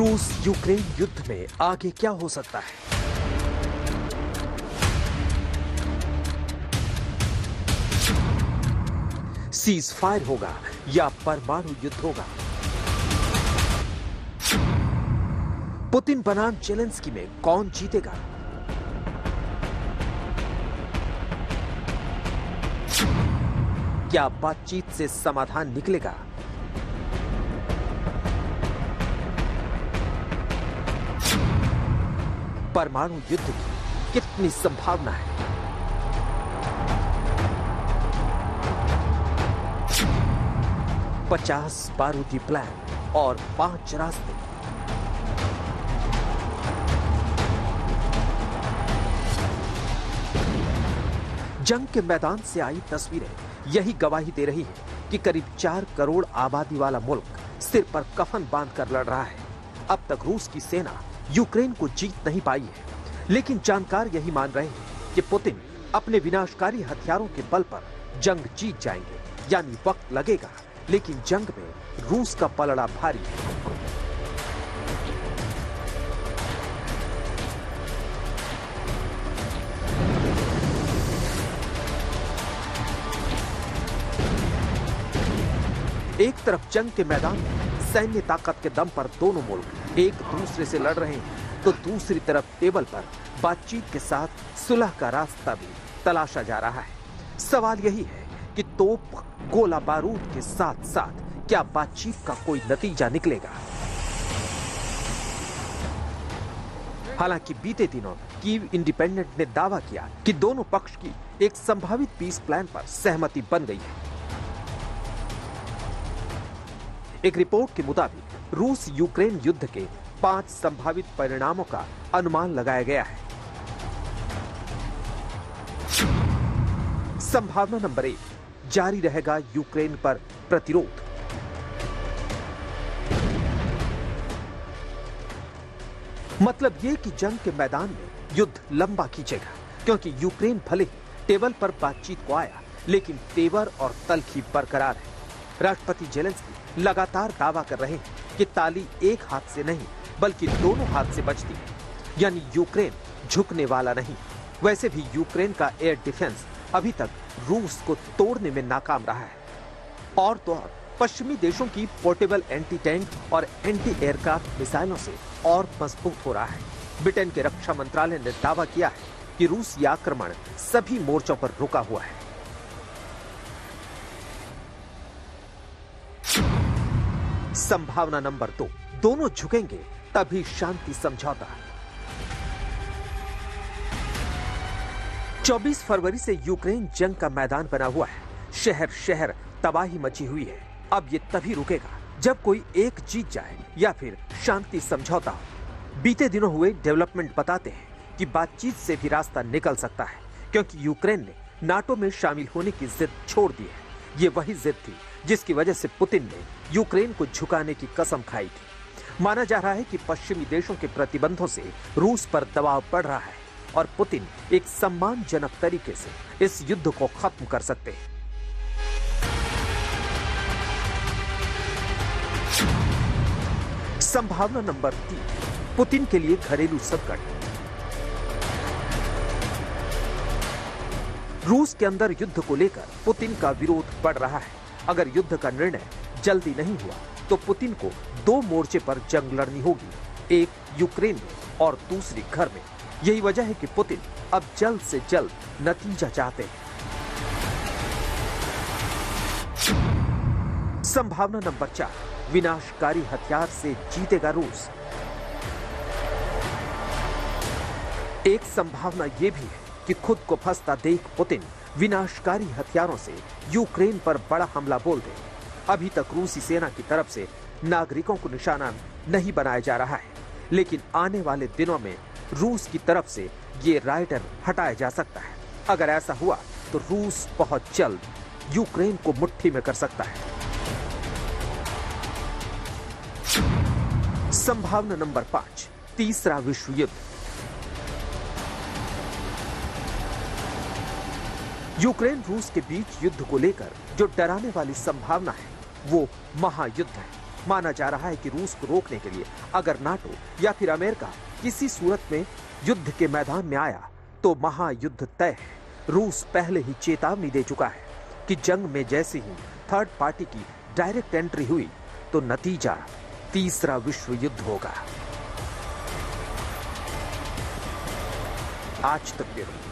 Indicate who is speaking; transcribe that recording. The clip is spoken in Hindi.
Speaker 1: रूस यूक्रेन युद्ध में आगे क्या हो सकता है? सीज फायर होगा या परमाणु युद्ध होगा? पुतिन बनाम जेलेंस्की में कौन जीतेगा? क्या बातचीत से समाधान निकलेगा? परमाणु युद्ध की कितनी संभावना है? पचास बारूदी प्लान और 5 रास्ते। जंग के मैदान से आई तस्वीरें यही गवाही दे रही हैं कि करीब 4 करोड़ आबादी वाला मुल्क सिर पर कफन बांधकर लड़ रहा है। अब तक रूस की सेना यूक्रेन को जीत नहीं पाई है, लेकिन जानकार यही मान रहे हैं कि पुतिन अपने विनाशकारी हथियारों के बल पर जंग जीत जाएंगे। यानी वक्त लगेगा, लेकिन जंग में रूस का पलड़ा भारी है। एक तरफ जंग के मैदान में सैन्य ताकत के दम पर दोनों मुल्क एक दूसरे से लड़ रहे हैं, तो दूसरी तरफ टेबल पर बातचीत के साथ सुलह का रास्ता भी तलाशा जा रहा है। सवाल यही है कि तोप, गोला बारूद के साथ साथ क्या बातचीत का कोई नतीजा निकलेगा? हालांकि बीते दिनों कीव इंडिपेंडेंट ने दावा किया कि दोनों पक्ष की एक संभावित पीस प्लान पर सहमति बन गई है। एक रिपोर्ट के मुताबिक रूस यूक्रेन युद्ध के 5 संभावित परिणामों का अनुमान लगाया गया है। संभावना नंबर 1, जारी रहेगा यूक्रेन पर प्रतिरोध। मतलब यह कि जंग के मैदान में युद्ध लंबा खींचेगा, क्योंकि यूक्रेन भले ही टेबल पर बातचीत को आया, लेकिन तेवर और तलखी बरकरार है। राष्ट्रपति जेलेंस्की लगातार दावा कर रहे हैं कि ताली एक हाथ से नहीं बल्कि दोनों हाथ से बजती है, यानी यूक्रेन झुकने वाला नहीं। वैसे भी यूक्रेन का एयर डिफेंस अभी तक रूस को तोड़ने में नाकाम रहा है। और तो और पश्चिमी देशों की पोर्टेबल एंटी टैंक और एंटी एयरक्राफ्ट मिसाइलों से और मजबूत हो रहा है। ब्रिटेन के रक्षा मंत्रालय ने दावा किया है कि रूसी आक्रमण सभी मोर्चों पर रुका हुआ है। संभावना नंबर 2, दोनों झुकेंगे तभी शांति समझौता। 24 फरवरी से यूक्रेन जंग का मैदान बना हुआ है। शहर शहर तबाही मची हुई है। अब ये तभी रुकेगा जब कोई एक जीत जाए या फिर शांति समझौता हो। बीते दिनों हुए डेवलपमेंट बताते हैं कि बातचीत से भी रास्ता निकल सकता है, क्योंकि यूक्रेन ने नाटो में शामिल होने की जिद छोड़ दी है। ये वही जिद थी जिसकी वजह से पुतिन ने यूक्रेन को झुकाने की कसम खाई थी। माना जा रहा है कि पश्चिमी देशों के प्रतिबंधों से रूस पर दबाव बढ़ रहा है और पुतिन एक सम्मानजनक तरीके से इस युद्ध को खत्म कर सकते हैं। संभावना नंबर 3, पुतिन के लिए घरेलू संकट। रूस के अंदर युद्ध को लेकर पुतिन का विरोध बढ़ रहा है। अगर युद्ध का निर्णय जल्दी नहीं हुआ तो पुतिन को 2 मोर्चे पर जंग लड़नी होगी, एक यूक्रेन में और दूसरी घर में। यही वजह है कि पुतिन अब जल्द से जल्द नतीजा चाहते हैं। संभावना नंबर 4, विनाशकारी हथियार से जीतेगा रूस। एक संभावना यह भी है कि खुद को फंसता देख पुतिन विनाशकारी हथियारों से यूक्रेन पर बड़ा हमला बोल दे। अभी तक रूसी सेना की तरफ से नागरिकों को निशाना नहीं बनाया जा रहा है, लेकिन आने वाले दिनों में रूस की तरफ से ये राइडर हटाया जा सकता है। अगर ऐसा हुआ तो रूस बहुत जल्द यूक्रेन को मुट्ठी में कर सकता है। संभावना नंबर 5, तीसरा विश्व युद्ध। यूक्रेन रूस के बीच युद्ध को लेकर जो डराने वाली संभावना है वो महायुद्ध है। माना जा रहा है कि रूस को रोकने के लिए अगर नाटो या फिर अमेरिका किसी सूरत में युद्ध के मैदान में आया तो महायुद्ध तय है। रूस पहले ही चेतावनी दे चुका है कि जंग में जैसे ही थर्ड पार्टी की डायरेक्ट एंट्री हुई तो नतीजा तीसरा विश्व युद्ध होगा। आज तक ब्यूरो।